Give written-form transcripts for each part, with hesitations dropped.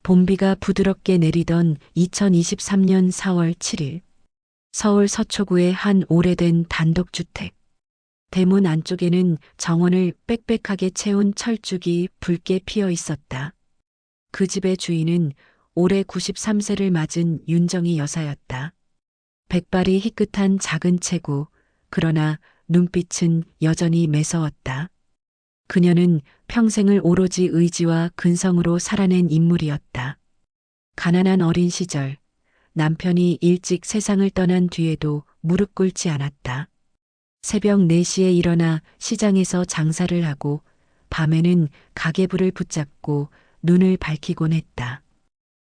봄비가 부드럽게 내리던 2023년 4월 7일, 서울 서초구의 한 오래된 단독주택. 대문 안쪽에는 정원을 빽빽하게 채운 철쭉이 붉게 피어 있었다. 그 집의 주인은 올해 93세를 맞은 윤정희 여사였다. 백발이 희끗한 작은 체구, 그러나 눈빛은 여전히 매서웠다. 그녀는 평생을 오로지 의지와 근성으로 살아낸 인물이었다. 가난한 어린 시절, 남편이 일찍 세상을 떠난 뒤에도 무릎 꿇지 않았다. 새벽 4시에 일어나 시장에서 장사를 하고 밤에는 가계부를 붙잡고 눈을 밝히곤 했다.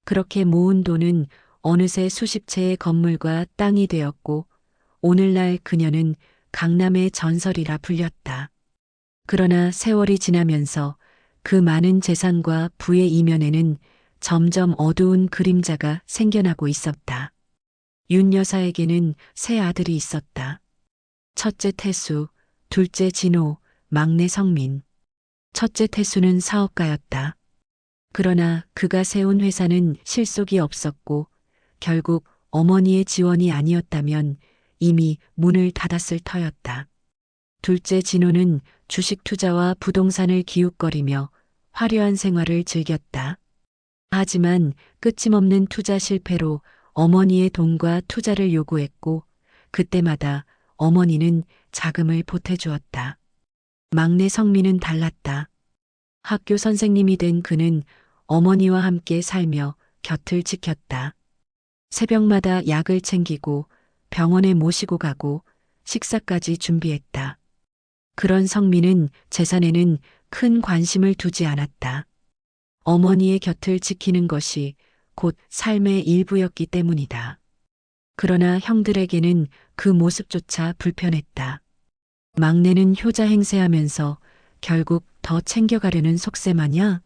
그렇게 모은 돈은 어느새 수십 채의 건물과 땅이 되었고 오늘날 그녀는 강남의 전설이라 불렸다. 그러나 세월이 지나면서 그 많은 재산과 부의 이면에는 점점 어두운 그림자가 생겨나고 있었다. 윤 여사에게는 세 아들이 있었다. 첫째 태수, 둘째 진호, 막내 성민. 첫째 태수는 사업가였다. 그러나 그가 세운 회사는 실속이 없었고 결국 어머니의 지원이 아니었다면 이미 문을 닫았을 터였다. 둘째 진호는 주식 투자와 부동산을 기웃거리며 화려한 생활을 즐겼다. 하지만 끊임없는 투자 실패로 어머니의 돈과 투자를 요구했고 그때마다 어머니는 자금을 보태주었다. 막내 성민은 달랐다. 학교 선생님이 된 그는 어머니와 함께 살며 곁을 지켰다. 새벽마다 약을 챙기고 병원에 모시고 가고 식사까지 준비했다. 그런 성민은 재산에는 큰 관심을 두지 않았다. 어머니의 곁을 지키는 것이 곧 삶의 일부였기 때문이다. 그러나 형들에게는 그 모습조차 불편했다. 막내는 효자 행세하면서 결국 더 챙겨가려는 속셈아냐?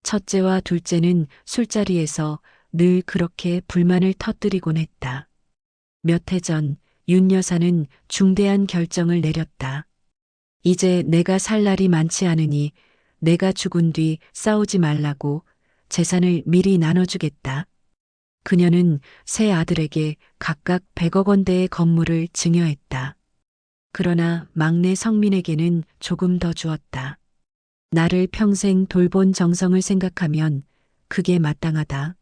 첫째와 둘째는 술자리에서 늘 그렇게 불만을 터뜨리곤 했다. 몇 해 전 윤 여사는 중대한 결정을 내렸다. 이제 내가 살 날이 많지 않으니 내가 죽은 뒤 싸우지 말라고 재산을 미리 나눠주겠다. 그녀는 세 아들에게 각각 100억 원대의 건물을 증여했다. 그러나 막내 성민에게는 조금 더 주었다. 나를 평생 돌본 정성을 생각하면 그게 마땅하다.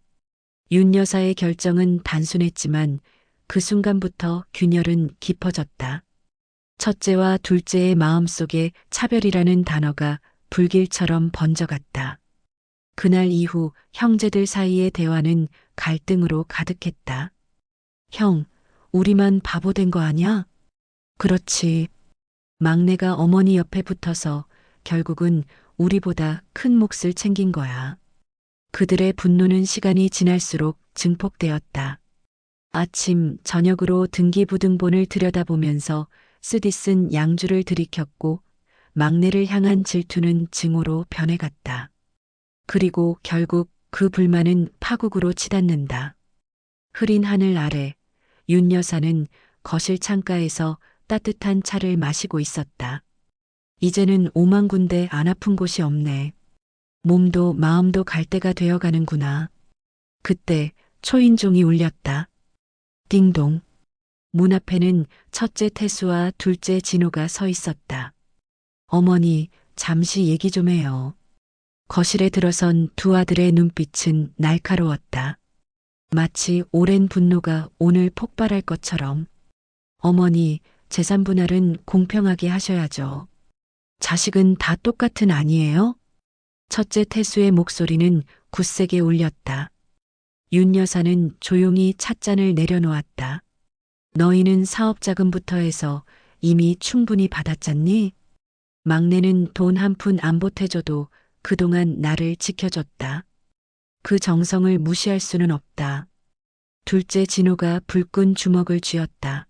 윤 여사의 결정은 단순했지만 그 순간부터 균열은 깊어졌다. 첫째와 둘째의 마음속에 차별이라는 단어가 불길처럼 번져갔다. 그날 이후 형제들 사이의 대화는 갈등으로 가득했다. 형, 우리만 바보 된 거 아냐? 그렇지. 막내가 어머니 옆에 붙어서 결국은 우리보다 큰 몫을 챙긴 거야. 그들의 분노는 시간이 지날수록 증폭되었다. 아침, 저녁으로 등기부등본을 들여다보면서 쓰디쓴 양주를 들이켰고 막내를 향한 질투는 증오로 변해갔다. 그리고 결국 그 불만은 파국으로 치닫는다. 흐린 하늘 아래 윤 여사는 거실 창가에서 따뜻한 차를 마시고 있었다. 이제는 5만 군데 안 아픈 곳이 없네. 몸도 마음도 갈 때가 되어가는구나. 그때 초인종이 울렸다. 띵동. 문 앞에는 첫째 태수와 둘째 진호가 서 있었다. 어머니, 잠시 얘기 좀 해요. 거실에 들어선 두 아들의 눈빛은 날카로웠다. 마치 오랜 분노가 오늘 폭발할 것처럼. 어머니, 재산 분할은 공평하게 하셔야죠. 자식은 다 똑같은 아니에요? 첫째 태수의 목소리는 굳세게 울렸다. 윤 여사는 조용히 찻잔을 내려놓았다. 너희는 사업 자금부터 해서 이미 충분히 받았잖니? 막내는 돈 한 푼 안 보태줘도 그동안 나를 지켜줬다. 그 정성을 무시할 수는 없다. 둘째 진호가 불끈 주먹을 쥐었다.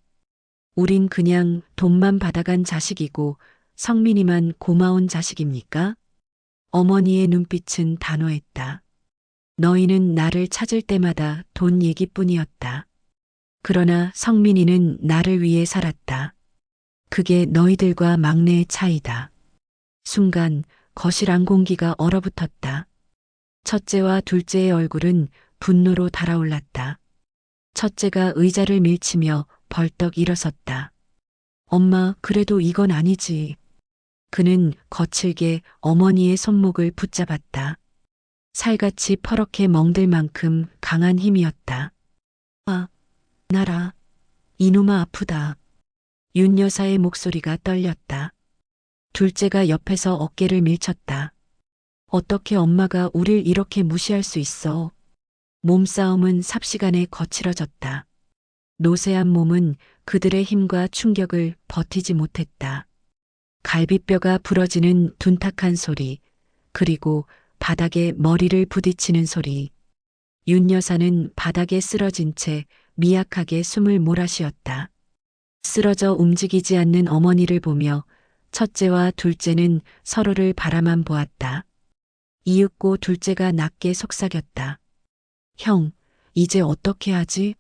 우린 그냥 돈만 받아간 자식이고 성민이만 고마운 자식입니까? 어머니의 눈빛은 단호했다. 너희는 나를 찾을 때마다 돈 얘기뿐이었다. 그러나 성민이는 나를 위해 살았다. 그게 너희들과 막내의 차이다. 순간 거실 안 공기가 얼어붙었다. 첫째와 둘째의 얼굴은 분노로 달아올랐다. 첫째가 의자를 밀치며 벌떡 일어섰다. 엄마, 그래도 이건 아니지. 그는 거칠게 어머니의 손목을 붙잡았다. 살같이 퍼렇게 멍들 만큼 강한 힘이었다. 아, 나라. 이놈아 아프다. 윤 여사의 목소리가 떨렸다. 둘째가 옆에서 어깨를 밀쳤다. 어떻게 엄마가 우릴 이렇게 무시할 수 있어. 몸싸움은 삽시간에 거칠어졌다. 노쇠한 몸은 그들의 힘과 충격을 버티지 못했다. 갈비뼈가 부러지는 둔탁한 소리, 그리고 바닥에 머리를 부딪히는 소리. 윤 여사는 바닥에 쓰러진 채 미약하게 숨을 몰아쉬었다. 쓰러져 움직이지 않는 어머니를 보며 첫째와 둘째는 서로를 바라만 보았다. 이윽고 둘째가 낮게 속삭였다. 형, 이제 어떻게 하지?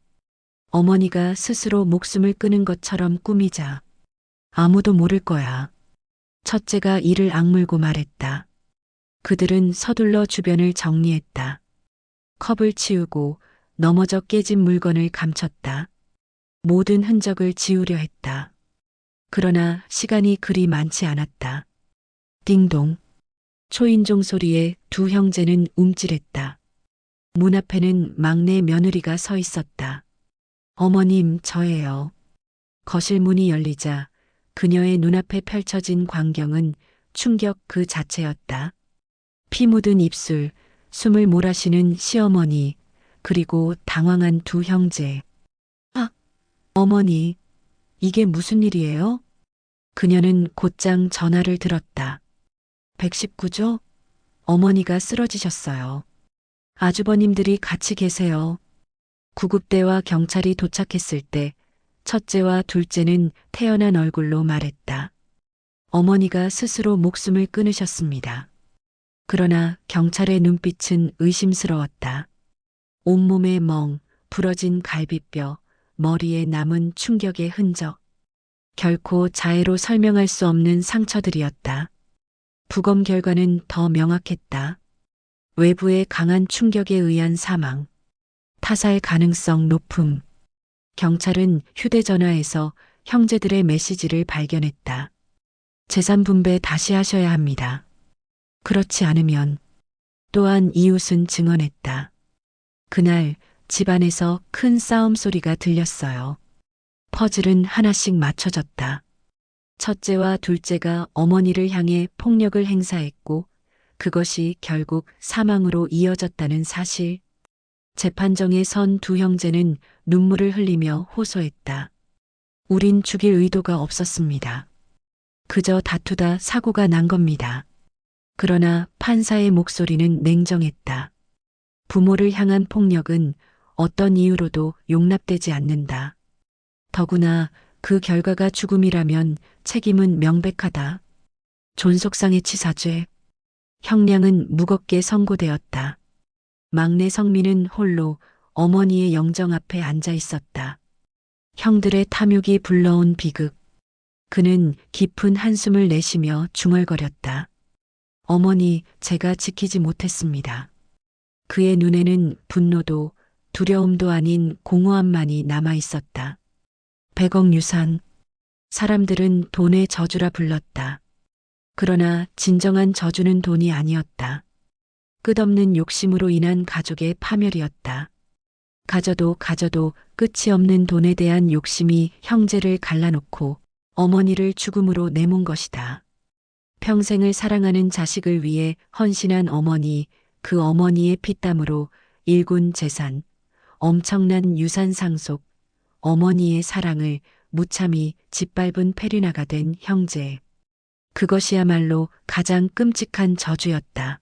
어머니가 스스로 목숨을 끊은 것처럼 꾸미자. 아무도 모를 거야. 첫째가 이를 악물고 말했다. 그들은 서둘러 주변을 정리했다. 컵을 치우고 넘어져 깨진 물건을 감췄다. 모든 흔적을 지우려 했다. 그러나 시간이 그리 많지 않았다. 띵동. 초인종 소리에 두 형제는 움찔했다. 문 앞에는 막내 며느리가 서 있었다. 어머님, 저예요. 거실 문이 열리자 그녀의 눈앞에 펼쳐진 광경은 충격 그 자체였다. 피 묻은 입술, 숨을 몰아쉬는 시어머니, 그리고 당황한 두 형제. 아, 어머니, 이게 무슨 일이에요? 그녀는 곧장 전화를 들었다. 119죠? 어머니가 쓰러지셨어요. 아주버님들이 같이 계세요. 구급대와 경찰이 도착했을 때 첫째와 둘째는 태연한 얼굴로 말했다. 어머니가 스스로 목숨을 끊으셨습니다. 그러나 경찰의 눈빛은 의심스러웠다. 온몸에 멍, 부러진 갈비뼈, 머리에 남은 충격의 흔적. 결코 자해로 설명할 수 없는 상처들이었다. 부검 결과는 더 명확했다. 외부의 강한 충격에 의한 사망. 타살 가능성 높음. 경찰은 휴대전화에서 형제들의 메시지를 발견했다. 재산 분배 다시 하셔야 합니다. 그렇지 않으면. 또한 이웃은 증언했다. 그날 집안에서 큰 싸움 소리가 들렸어요. 퍼즐은 하나씩 맞춰졌다. 첫째와 둘째가 어머니를 향해 폭력을 행사했고 그것이 결국 사망으로 이어졌다는 사실. 재판정에 선 두 형제는 눈물을 흘리며 호소했다. 우린 죽일 의도가 없었습니다. 그저 다투다 사고가 난 겁니다. 그러나 판사의 목소리는 냉정했다. 부모를 향한 폭력은 어떤 이유로도 용납되지 않는다. 더구나 그 결과가 죽음이라면 책임은 명백하다. 존속상해 치사죄. 형량은 무겁게 선고되었다. 막내 성민은 홀로 어머니의 영정 앞에 앉아 있었다. 형들의 탐욕이 불러온 비극. 그는 깊은 한숨을 내쉬며 중얼거렸다. 어머니, 제가 지키지 못했습니다. 그의 눈에는 분노도 두려움도 아닌 공허함만이 남아 있었다. 100억 유산. 사람들은 돈의 저주라 불렀다. 그러나 진정한 저주는 돈이 아니었다. 끝없는 욕심으로 인한 가족의 파멸이었다. 가져도 끝이 없는 돈에 대한 욕심이 형제를 갈라놓고 어머니를 죽음으로 내몬 것이다. 평생을 사랑하는 자식을 위해 헌신한 어머니, 그 어머니의 피땀으로 일군 재산, 엄청난 유산 상속, 어머니의 사랑을 무참히 짓밟은 페르나가 된 형제. 그것이야말로 가장 끔찍한 저주였다.